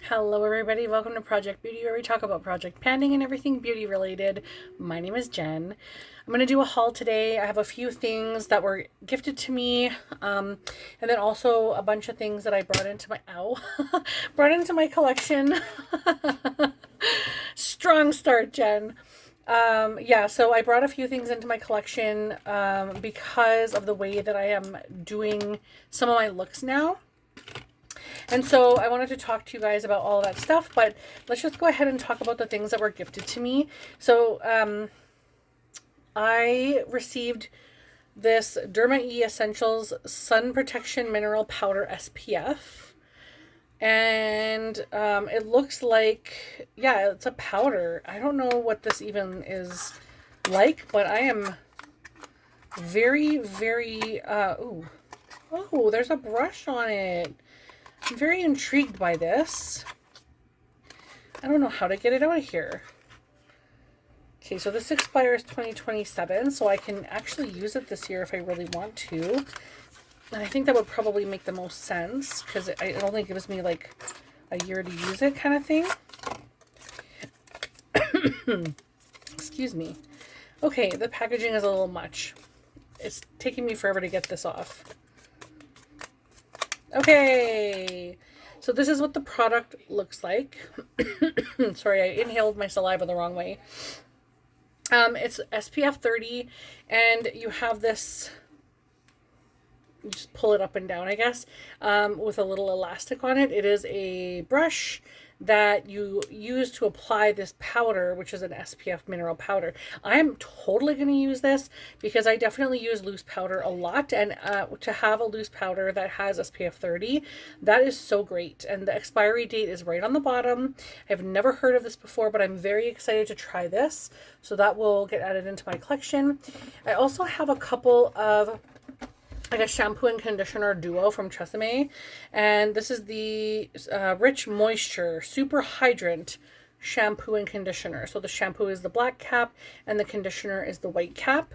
Hello everybody, welcome to Project Beauty, where we talk about project panning and everything beauty related. My name is Jen. I'm going to do a haul today. I have a few things that were gifted to me, and then also a bunch of things that I brought into my, brought into my collection. Strong start, Jen. So I brought a few things into my collection because of the way that I am doing some of my looks now. And so I wanted to talk to you guys about all of that stuff, but let's just go ahead and talk about the things that were gifted to me. So I received this Derma E Essentials Sun Protection Mineral Powder SPF. And it looks like, yeah, it's a powder. I don't know what this even is like, but I am very, very, oh, there's a brush on it. I'm very intrigued by this. I don't know how to get it out of here. Okay, so this expires 2027, so I can actually use it this year if I really want to. And I think that would probably make the most sense because it only gives me like a year to use it kind of thing. Excuse me. Okay, the packaging is a little much. It's taking me forever to get this off. Okay, so this is what the product looks like. Sorry, I inhaled my saliva the wrong way. It's SPF 30, and you have this, you just pull it up and down, I guess, with a little elastic on it. It is a brush that you use to apply this powder, which is an SPF mineral powder. I'm totally going to use this because I definitely use loose powder a lot, and to have a loose powder that has SPF 30, that is so great. And the expiry date is right on the bottom. I've never heard of this before, but I'm very excited to try this, so that will get added into my collection. I also have a couple of like a shampoo and conditioner duo from Tresemme, and this is the Rich Moisture Super Hydrant shampoo and conditioner. So the shampoo is the black cap and the conditioner is the white cap,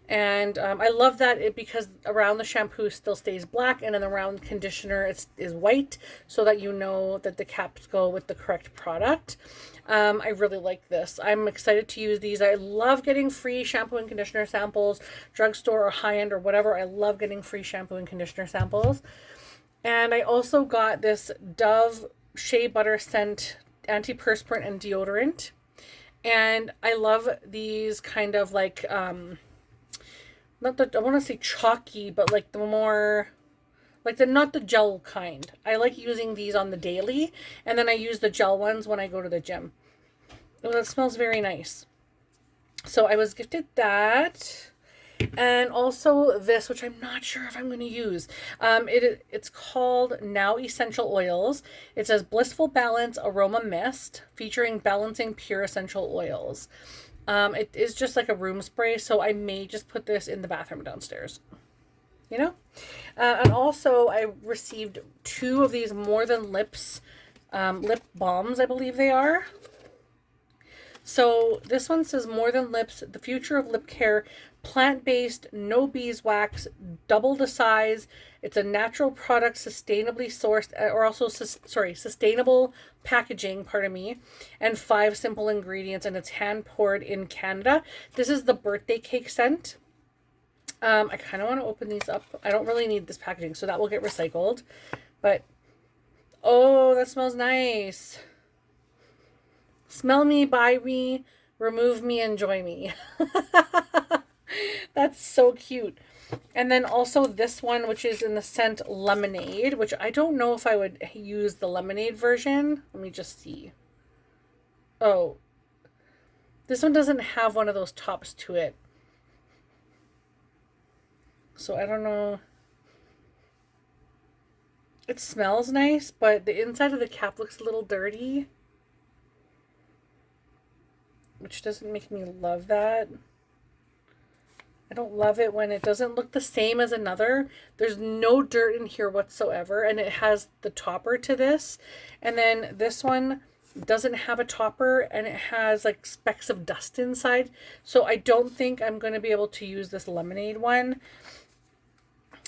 and I love that because around the shampoo still stays black, and then around conditioner is white, so that you know that the caps go with the correct product. I really like this. I'm excited to use these. I love getting free shampoo and conditioner samples, drugstore or high-end or whatever. I love getting free shampoo and conditioner samples. And I also got this Dove Shea Butter Scent antiperspirant and deodorant. And I love these kind of like, not the, I want to say chalky, but like the more, like not the gel kind. I like using these on the daily, and then I use the gel ones when I go to the gym. Oh, that smells very nice. So I was gifted that. And also this, which I'm not sure if I'm going to use. It's called Now Essential Oils. It says Blissful Balance Aroma Mist, featuring balancing pure essential oils. It is just like a room spray, so I may just put this in the bathroom downstairs. You know? And also I received 2 of these More Than Lips lip balms, I believe they are. So this one says More Than Lips, the future of lip care, plant-based, no beeswax, double the size. It's a natural product, sustainably sourced, or also, sustainable packaging, pardon me, and 5 simple ingredients, and it's hand poured in Canada. This is the birthday cake scent. I kind of want to open these up. I don't really need this packaging, so that will get recycled. But, oh, that smells nice. Smell me, buy me, remove me, enjoy me. That's so cute. And then also this one, which is in the scent Lemonade, which I don't know if I would use the lemonade version. Let me just see. Oh, this one doesn't have one of those tops to it. So I don't know. It smells nice, but the inside of the cap looks a little dirty, which doesn't make me love that. I don't love it when it doesn't look the same as another. There's no dirt in here whatsoever, and it has the topper to this. And then this one doesn't have a topper, and it has like specks of dust inside. So I don't think I'm going to be able to use this lemonade one.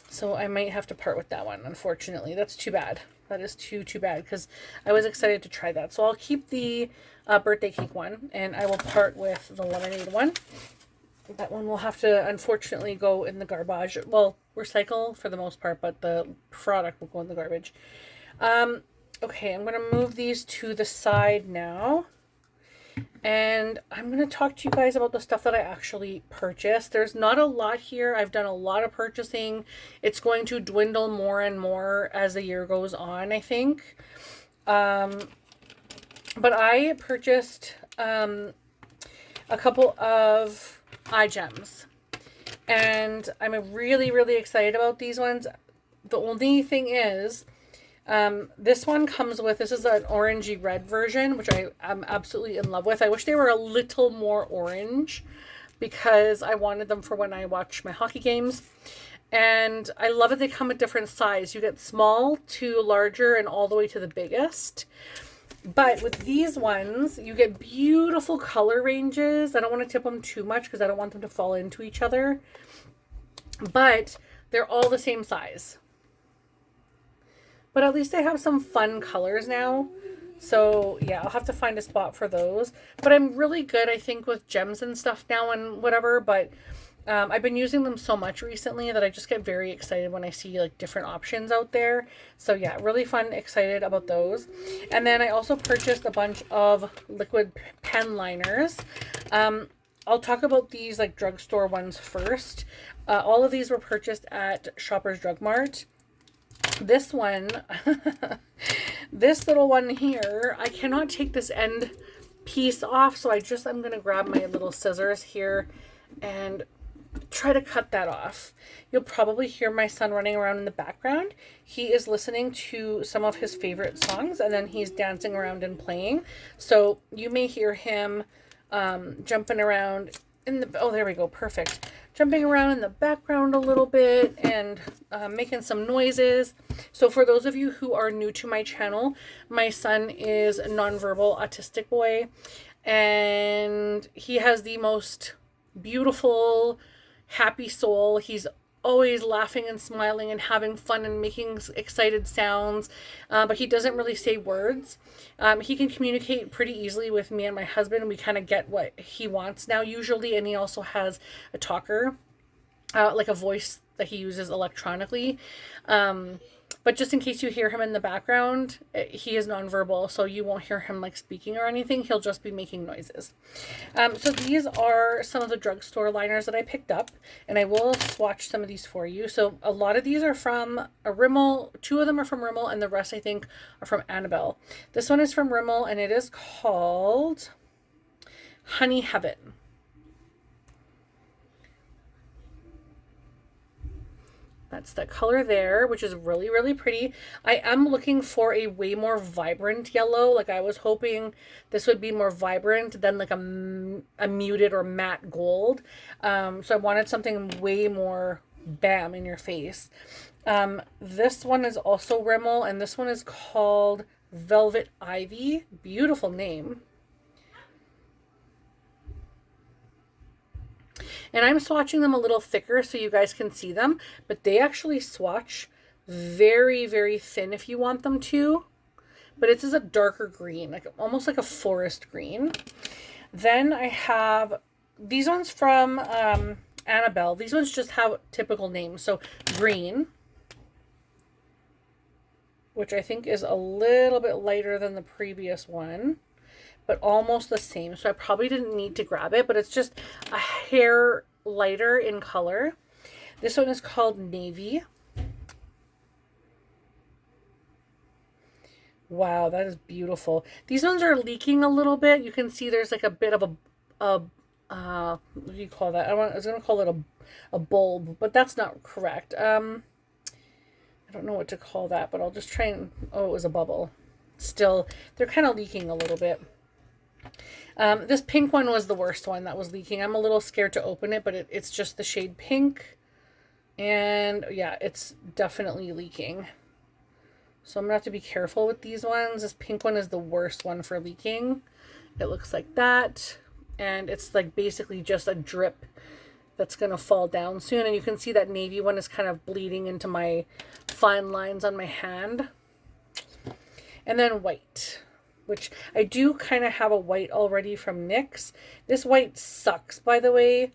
So I might have to part with that one, unfortunately. That's too bad. That is too bad, because I was excited to try that. So I'll keep the birthday cake one, and I will part with the lemonade one. That one will have to, unfortunately, go in the garbage. Well, recycle for the most part, but the product will go in the garbage. Okay, I'm going to move these to the side now. And I'm going to talk to you guys about the stuff that I actually purchased. There's not a lot here. I've done a lot of purchasing. It's going to dwindle more and more as the year goes on, I think. But I purchased a couple of eye gems. And I'm really, really excited about these ones. The only thing is, this one comes with, this is an orangey red version, which I am absolutely in love with. I wish they were a little more orange because I wanted them for when I watch my hockey games. And I love that they come at different size. You get small to larger and all the way to the biggest. But with these ones, you get beautiful color ranges. I don't want to tip them too much because I don't want them to fall into each other. But they're all the same size. But at least I have some fun colors now. So yeah, I'll have to find a spot for those. But I'm really good, I think, with gems and stuff now and whatever. But I've been using them so much recently that I just get very excited when I see like different options out there. So yeah, really fun, excited about those. And then I also purchased a bunch of liquid pen liners. I'll talk about these like drugstore ones first. All of these were purchased at Shoppers Drug Mart. This one, this little one here, I cannot take this end piece off, so I'm going to grab my little scissors here and try to cut that off. You'll probably hear my son running around in the background. He is listening to some of his favorite songs, and then he's dancing around and playing. So you may hear him jumping around in the, oh, there we go, perfect. Jumping around in the background a little bit and making some noises. So for those of you who are new to my channel, my son is a nonverbal autistic boy, and he has the most beautiful, happy soul. He's always laughing and smiling and having fun and making excited sounds, but he doesn't really say words. He can communicate pretty easily with me and my husband. We kind of get what he wants now usually, and he also has a talker, like a voice that he uses electronically. But just in case you hear him in the background, he is nonverbal, so you won't hear him like speaking or anything. He'll just be making noises. So these are some of the drugstore liners that I picked up, and I will swatch some of these for you. So a lot of these are from a Rimmel. 2 of them are from Rimmel, and the rest I think are from Annabelle. This one is from Rimmel, and it is called Honey Heaven. That's the color there, which is really, really pretty. I am looking for a way more vibrant yellow. Like I was hoping this would be more vibrant than like a muted or matte gold. So I wanted something way more bam in your face. This one is also Rimmel, and this one is called Velvet Ivy. Beautiful name. And I'm swatching them a little thicker so you guys can see them, but they actually swatch very, very thin if you want them to. But it's a darker green, like almost like a forest green. Then I have these ones from Annabelle. These ones just have typical names. So green, which I think is a little bit lighter than the previous one, but almost the same. So I probably didn't need to grab it, but it's just a hair lighter in color. This one is called Navy. Wow, that is beautiful. These ones are leaking a little bit. You can see there's like a bit of a what do you call that? I was going to call it a bulb, but that's not correct. I don't know what to call that, but I'll just try and, oh, it was a bubble. Still, they're kind of leaking a little bit. This pink one was the worst one that was leaking. I'm a little scared to open it, but it's just the shade pink. And yeah, it's definitely leaking. So I'm going to have to be careful with these ones. This pink one is the worst one for leaking. It looks like that. And it's like basically just a drip that's going to fall down soon. And you can see that navy one is kind of bleeding into my fine lines on my hand. And then white, which I do kind of have a white already from NYX. This white sucks, by the way.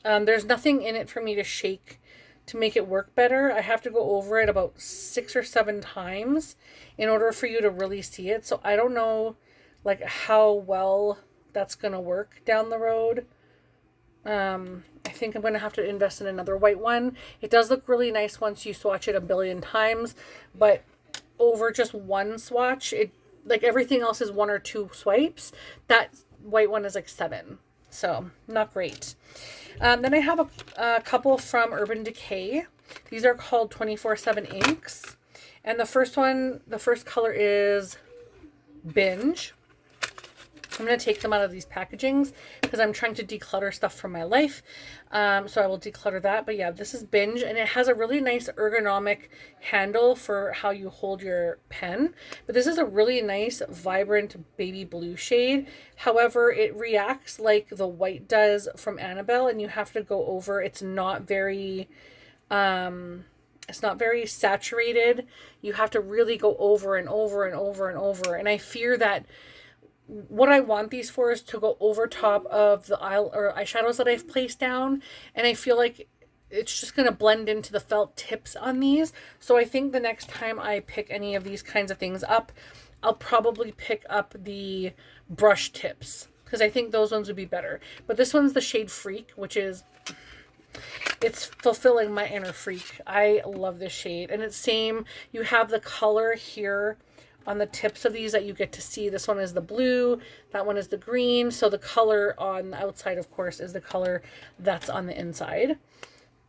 There's nothing in it for me to shake to make it work better. I have to go over it about 6 or 7 times in order for you to really see it. So I don't know like how well that's going to work down the road. I think I'm going to have to invest in another white one. It does look really nice once you swatch it a billion times, but over just one swatch, it like everything else is 1 or 2 swipes. That white one is like 7. So not great. Then I have a couple from Urban Decay. These are called 24/7 inks. And the first color is Binge. I'm going to take them out of these packagings because I'm trying to declutter stuff from my life. So I will declutter that. But yeah, this is Binge, and it has a really nice ergonomic handle for how you hold your pen. But this is a really nice, vibrant baby blue shade. However, it reacts like the white does from Annabelle, and you have to go over. It's not very saturated. You have to really go over and over and over and over. And I fear that what I want these for is to go over top of the eyeshadows that I've placed down, and I feel like it's just going to blend into the felt tips on these. So I think the next time I pick any of these kinds of things up, I'll probably pick up the brush tips because I think those ones would be better. But this one's the shade Freak, which is, it's fulfilling my inner freak. I love this shade, and it's same. You have the color here on the tips of these that you get to see. This one is the blue, that one is the green. So the color on the outside, of course, is the color that's on the inside.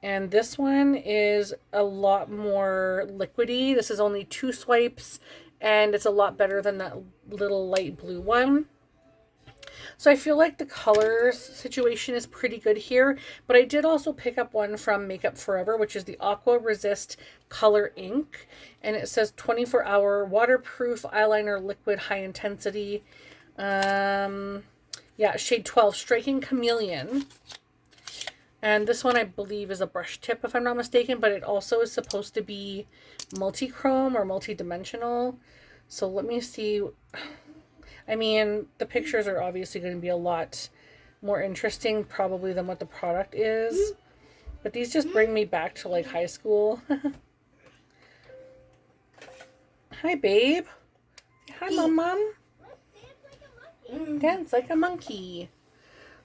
And this one is a lot more liquidy. This is only 2 swipes, and it's a lot better than that little light blue one. So I feel like the colors situation is pretty good here, but I did also pick up one from Makeup Forever, which is the Aqua Resist Color Ink, and it says 24-hour waterproof eyeliner liquid high intensity. Yeah, shade 12, Striking Chameleon. And this one I believe is a brush tip if I'm not mistaken, but it also is supposed to be multi-chrome or multi-dimensional. So let me see. I mean, the pictures are obviously going to be a lot more interesting probably than what the product is. But these just bring me back to like high school. Hi, babe. Hi, Mom. Dance like a monkey.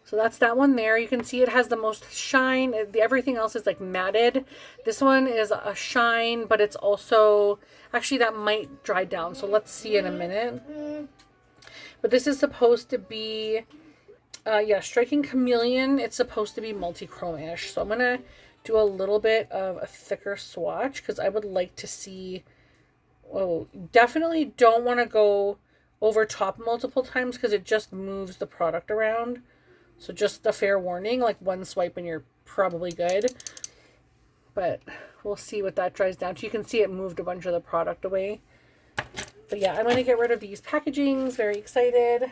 So that's that one there. You can see it has the most shine. Everything else is like matted. This one is a shine, but it's also, actually that might dry down. So let's see in a minute. But this is supposed to be, yeah, Striking Chameleon. It's supposed to be multi-chrome-ish. So I'm going to do a little bit of a thicker swatch because I would like to see, oh, definitely don't want to go over top multiple times because it just moves the product around. So just a fair warning, like one swipe and you're probably good. But we'll see what that dries down to. You can see it moved a bunch of the product away. But yeah, I'm going to get rid of these packagings. Very excited.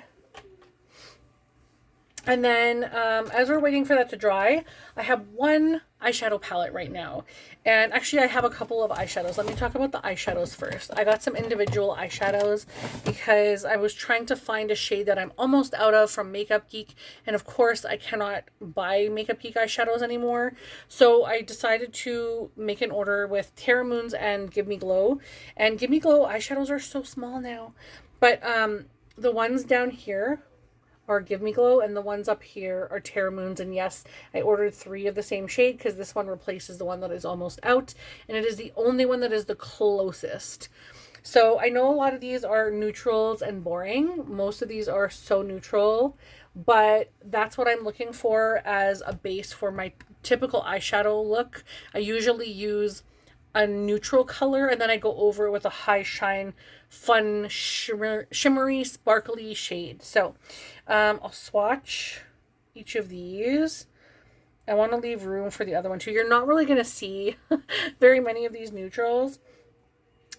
And then as we're waiting for that to dry, I have one eyeshadow palette right now. And actually I have a couple of eyeshadows. Let me talk about the eyeshadows first. I got some individual eyeshadows because I was trying to find a shade that I'm almost out of from Makeup Geek. And of course I cannot buy Makeup Geek eyeshadows anymore. So I decided to make an order with Terra Moons and Give Me Glow. And Give Me Glow eyeshadows are so small now. But the ones down here are Give Me Glow, and the ones up here are Terra Moons. And yes, I ordered 3 of the same shade because this one replaces the one that is almost out, and it is the only one that is the closest. So I know a lot of these are neutrals and boring. Most of these are so neutral, but that's what I'm looking for as a base for my typical eyeshadow look. I usually use a neutral color and then I go over it with a high shine, fun, shimmery, sparkly shade. So I'll swatch each of these. I want to leave room for the other one too. You're not really going to see very many of these neutrals,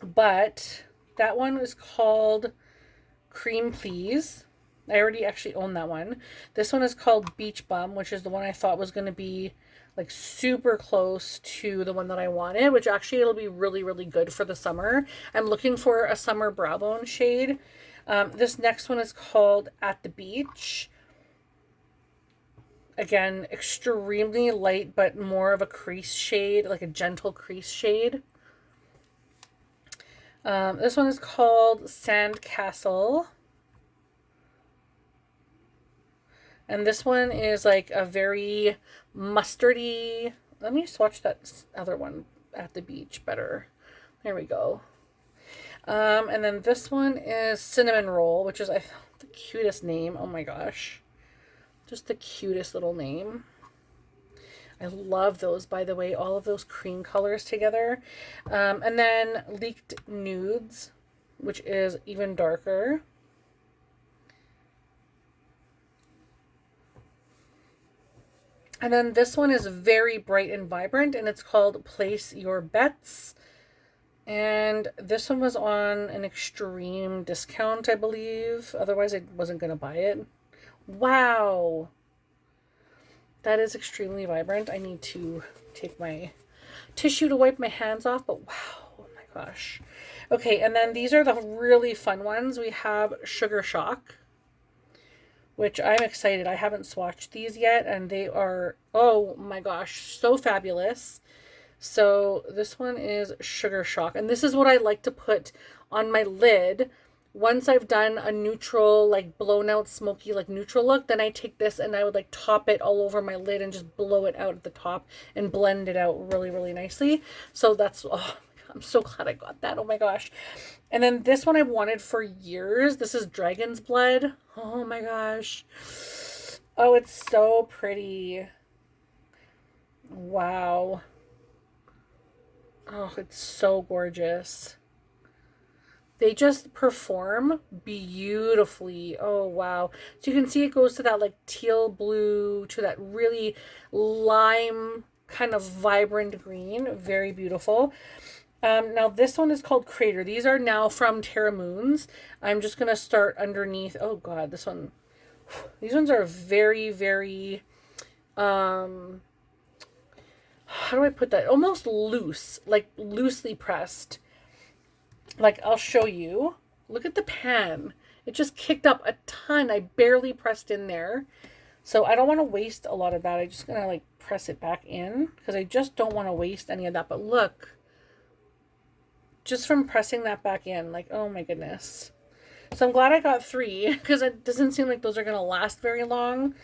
but that one is called Cream Please. I already actually own that one. This one is called Beach Bum, which is the one I thought was going to be like super close to the one that I wanted, which actually it'll be really, really good for the summer. I'm looking for a summer brow bone shade. This next one is called At the Beach. Again, extremely light, but more of a crease shade, like a gentle crease shade. This one is called Sand Castle. And this one is like a very mustardy. Let me swatch that other one, At the Beach, better. There we go. And then this one is Cinnamon Roll, which is the cutest name. Oh my gosh. Just the cutest little name. I love those, by the way, all of those cream colors together. And then Leaked Nudes, which is even darker. And then this one is very bright and vibrant, and it's called Place Your Bets. And this one was on an extreme discount, I believe. Otherwise, I wasn't going to buy it. Wow. That is extremely vibrant. I need to take my tissue to wipe my hands off, but wow. Oh my gosh. Okay, and then these are the really fun ones. We have Sugar Shock, which I'm excited. I haven't swatched these yet, and they are, oh my gosh, so fabulous. So this one is Sugar Shock, and this is what I like to put on my lid. Once I've done a neutral, like blown out smoky, like neutral look, then I take this and I would like top it all over my lid and just blow it out at the top and blend it out really, really nicely. So that's, oh, I'm so glad I got that. Oh my gosh. And then this one I've wanted for years. This is Dragon's Blood. Oh my gosh. Oh, it's so pretty. Wow. Oh, it's so gorgeous. They just perform beautifully. Oh, wow. So you can see it goes to that like teal blue, to that really lime kind of vibrant green. Very beautiful. Now this one is called Crater. These are now from Terra Moons. I'm just going to start underneath. Oh God, this one. These ones are very, very, how do I put that? Almost loose, like loosely pressed. Like, I'll show you. Look at the pan. It just kicked up a ton. I barely pressed in there. So I don't want to waste a lot of that. I'm just going to like press it back in because I just don't want to waste any of that. But look. Just from pressing that back in, like, oh my goodness. So I'm glad I got 3 because it doesn't seem like those are going to last very long.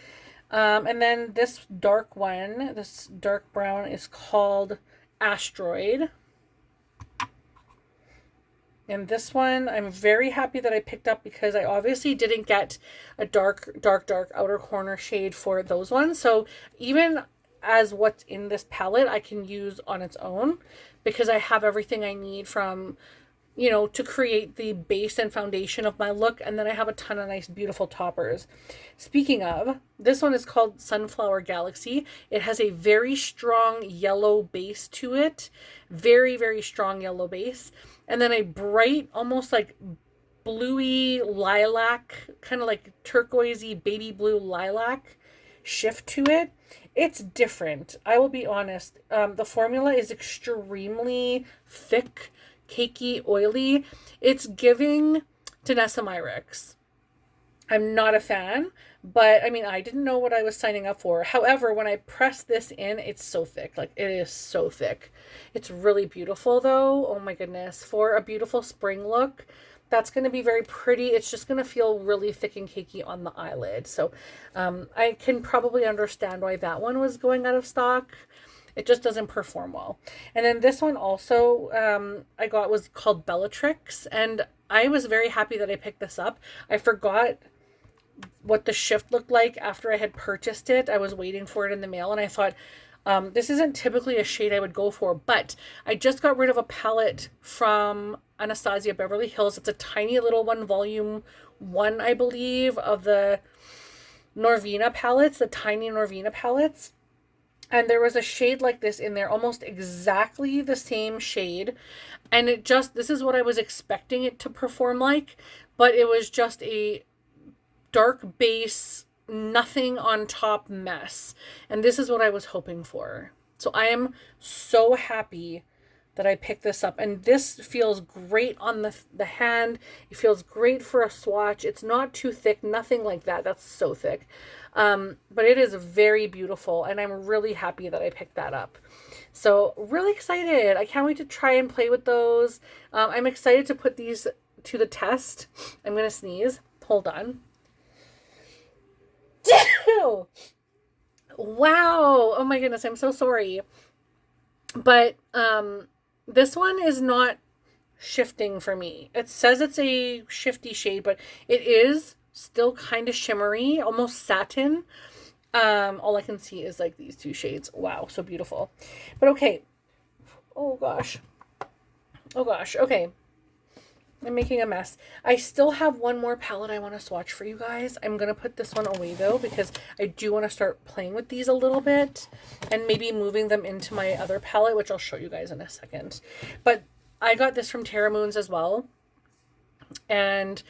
And then this dark one, this dark brown, is called Asteroid. And this one, I'm very happy that I picked up because I obviously didn't get a dark outer corner shade for those ones. So even as what's in this palette, I can use on its own because I have everything I need from, you know, to create the base and foundation of my look. And then I have a ton of nice, beautiful toppers. Speaking of, this one is called Sunflower Galaxy. It has a very strong yellow base to it. Very, very strong yellow base. And then a bright, almost like bluey lilac, kind of like turquoisey baby blue lilac shift to it. It's different. I will be honest. The formula is extremely thick, cakey, oily. It's giving Danessa Myricks. I'm not a fan, but I mean, I didn't know what I was signing up for. However, when I press this in, it's so thick. Like, it is so thick. It's really beautiful though. Oh my goodness. For a beautiful spring look, that's going to be very pretty. It's just going to feel really thick and cakey on the eyelid. So I can probably understand why that one was going out of stock. It just doesn't perform well. And then this one also I got was called Bellatrix. And I was very happy that I picked this up. I forgot what the shift looked like after I had purchased it. I was waiting for it in the mail and I thought, this isn't typically a shade I would go for, but I just got rid of a palette from Anastasia Beverly Hills. It's a tiny little one, volume 1, I believe, of the Norvina palettes, the tiny Norvina palettes. And there was a shade like this in there, almost exactly the same shade. And it just, this is what I was expecting it to perform like, but it was just a dark base, nothing on top mess. And this is what I was hoping for. So I am so happy that I picked this up, and this feels great on the hand. It feels great for a swatch. It's not too thick, nothing like that. That's so thick. But it is very beautiful, and I'm really happy that I picked that up. So really excited. I can't wait to try and play with those. I'm excited to put these to the test. I'm going to sneeze. Hold on. Wow. Oh my goodness. I'm so sorry. But this one is not shifting for me. It says it's a shifty shade, but it is still kind of shimmery, almost satin. All I can see is like these two shades. Wow, so beautiful. But okay. Oh gosh. Oh gosh. Okay. I'm making a mess. I still have one more palette I want to swatch for you guys. I'm going to put this one away though, because I do want to start playing with these a little bit and maybe moving them into my other palette, which I'll show you guys in a second. But I got this from Terra Moons as well. And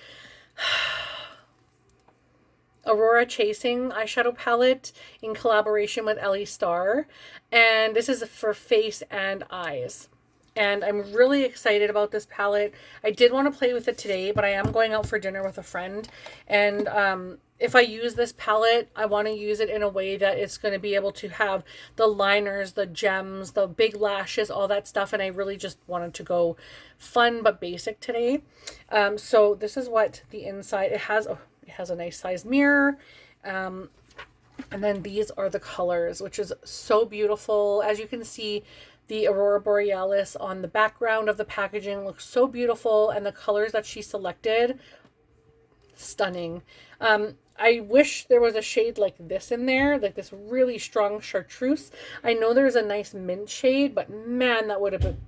Aurora Chasing eyeshadow palette in collaboration with Ellie Star. And this is for face and eyes. And I'm really excited about this palette. I did want to play with it today, but I am going out for dinner with a friend. And if I use this palette, I want to use it in a way that it's going to be able to have the liners, the gems, the big lashes, all that stuff. And I really just wanted to go fun but basic today. So this is what the inside, it has a nice sized mirror. And then these are the colors, which is so beautiful. As you can see, the Aurora Borealis on the background of the packaging looks so beautiful, and the colors that she selected, stunning. I wish there was a shade like this in there, like this really strong chartreuse. I know there's a nice mint shade, but man, that would have been,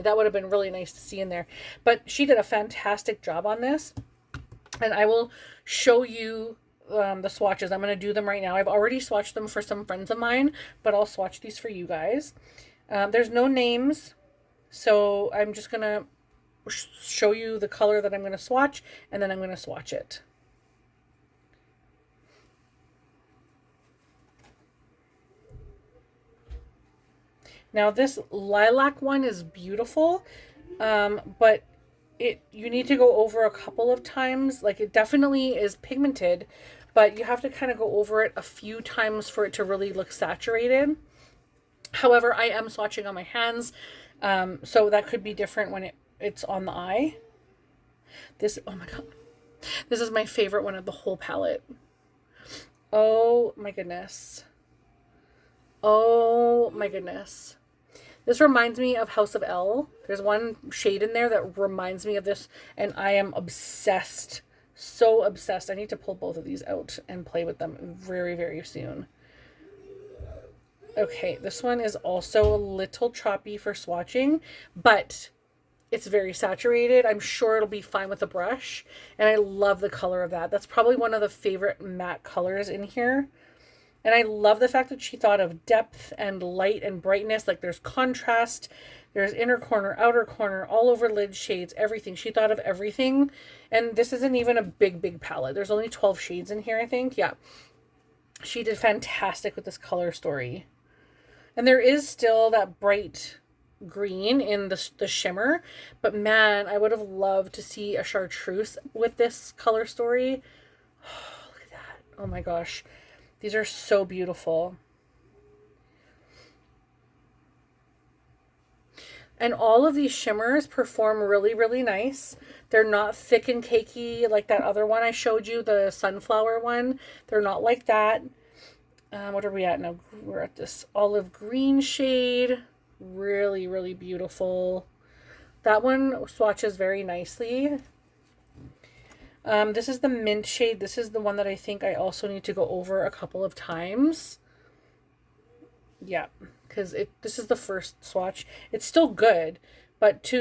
that would have been really nice to see in there. But she did a fantastic job on this, and I will show you the swatches. I'm going to do them right now. I've already swatched them for some friends of mine, but I'll swatch these for you guys. There's no names, so I'm just going to show you the color that I'm going to swatch, and then I'm going to swatch it. Now this lilac one is beautiful, but you need to go over a couple of times. Like, it definitely is pigmented, but you have to kind of go over it a few times for it to really look saturated. However, I am swatching on my hands, so that could be different when it's on the eye. This, oh my god, this is my favorite one of the whole palette. Oh my goodness. Oh my goodness. This reminds me of House of Elle. There's one shade in there that reminds me of this, and I am obsessed. So obsessed. I need to pull both of these out and play with them very, very soon. Okay, this one is also a little choppy for swatching, but it's very saturated. I'm sure it'll be fine with a brush, and I love the color of that. That's probably one of the favorite matte colors in here. And I love the fact that she thought of depth and light and brightness. Like, there's contrast, there's inner corner, outer corner, all over lid shades, everything. She thought of everything. And this isn't even a big palette. There's only 12 shades in here, I think. Yeah. She did fantastic with this color story. And there is still that bright green in the shimmer. But man, I would have loved to see a chartreuse with this color story. Oh, look at that. Oh my gosh. These are so beautiful. And all of these shimmers perform really, really nice. They're not thick and cakey like that other one I showed you, the sunflower one. They're not like that. What are we at now? We're at this olive green shade. Really, really beautiful. That one swatches very nicely. This is the mint shade. This is the one that I think I also need to go over a couple of times. Yeah, because this is the first swatch. It's still good, but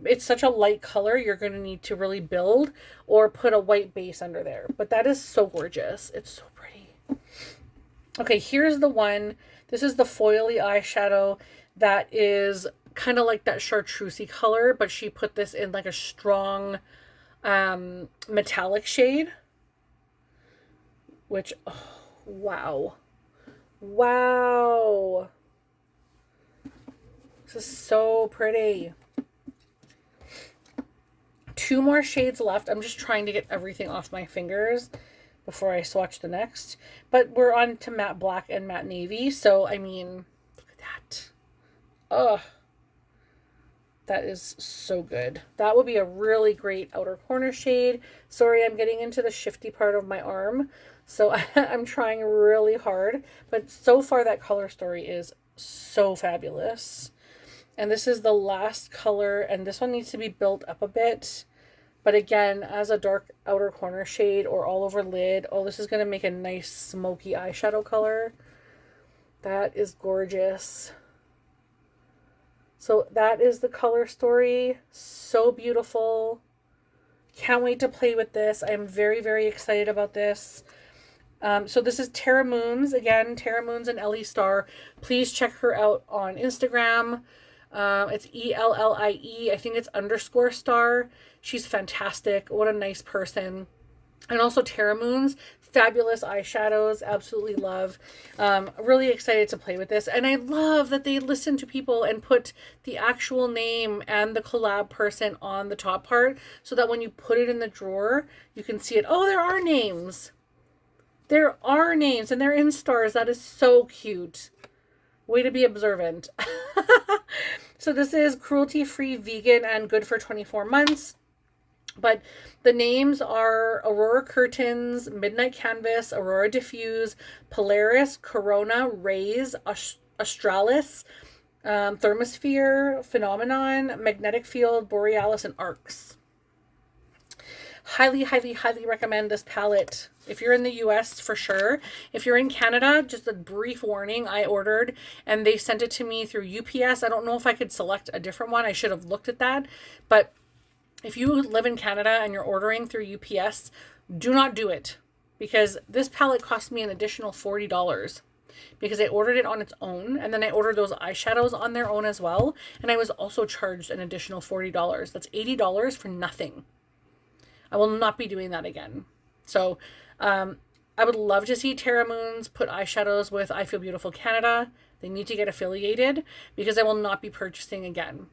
it's such a light color, you're going to need to really build or put a white base under there. But that is so gorgeous. It's so pretty. Okay, here's the one. This is the foily eyeshadow that is kind of like that chartreusey color, but she put this in like a strong metallic shade. which, oh, wow. Wow. This is so pretty. 2 more shades left. I'm just trying to get everything off my fingers before I swatch the next. But we're on to matte black and matte navy. So, I mean, look at that. Ugh. That is so good. That would be a really great outer corner shade. Sorry, I'm getting into the shifty part of my arm. So I'm trying really hard. But so far that color story is so fabulous. And this is the last color. And this one needs to be built up a bit. But again, as a dark outer corner shade or all over lid. Oh, this is going to make a nice smoky eyeshadow color. That is gorgeous. So that is the color story. So beautiful. Can't wait to play with this. I am very, very excited about this. So this is Tara Moons. Again, Tara Moons and Ellie Star. Please check her out on Instagram. It's ELLIE. I think it's _star. She's fantastic. What a nice person. And also Tara Moons, fabulous eyeshadows, absolutely love. Really excited to play with this. And I love that they listen to people and put the actual name and the collab person on the top part so that when you put it in the drawer, you can see it. Oh, there are names. There are names and they're in stars. That is so cute. Way to be observant. So this is cruelty-free, vegan, and good for 24 months. But the names are Aurora Curtains, Midnight Canvas, Aurora Diffuse, Polaris, Corona, Rays, Australis, Thermosphere, Phenomenon, Magnetic Field, Borealis, and Arcs. Highly, highly, highly recommend this palette. If you're in the US, for sure. If you're in Canada, just a brief warning, I ordered and they sent it to me through UPS. I don't know if I could select a different one. I should have looked at that. But if you live in Canada and you're ordering through UPS, do not do it. Because this palette cost me an additional $40. Because I ordered it on its own. And then I ordered those eyeshadows on their own as well. And I was also charged an additional $40. That's $80 for nothing. I will not be doing that again. So I would love to see Tara Moons put eyeshadows with I Feel Beautiful Canada. They need to get affiliated because I will not be purchasing again.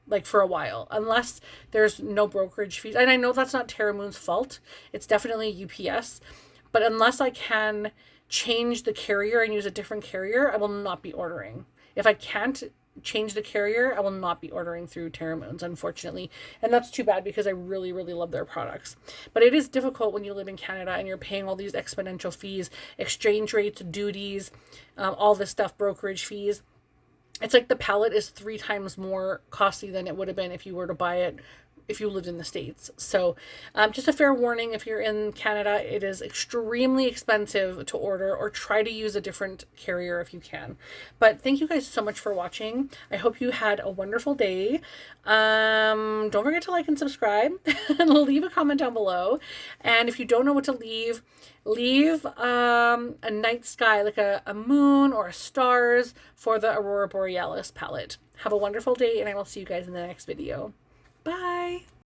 Like for a while, unless there's no brokerage fees. And I know that's not Tara Moon's fault. It's definitely UPS. But unless I can change the carrier and use a different carrier, I will not be ordering. If I can't change the carrier, I will not be ordering through Tara Moons, unfortunately. And that's too bad because I really, really love their products. But it is difficult when you live in Canada and you're paying all these exponential fees, exchange rates, duties, all this stuff, brokerage fees. It's like the palette is 3 times more costly than it would have been if you were to buy it if you lived in the States. So just a fair warning, if you're in Canada, it is extremely expensive to order, or try to use a different carrier if you can. But thank you guys so much for watching. I hope you had a wonderful day. Don't forget to like and subscribe and leave a comment down below. And if you don't know what to leave a night sky, like a moon or stars for the Aurora Borealis palette. Have a wonderful day, and I will see you guys in the next video. Bye!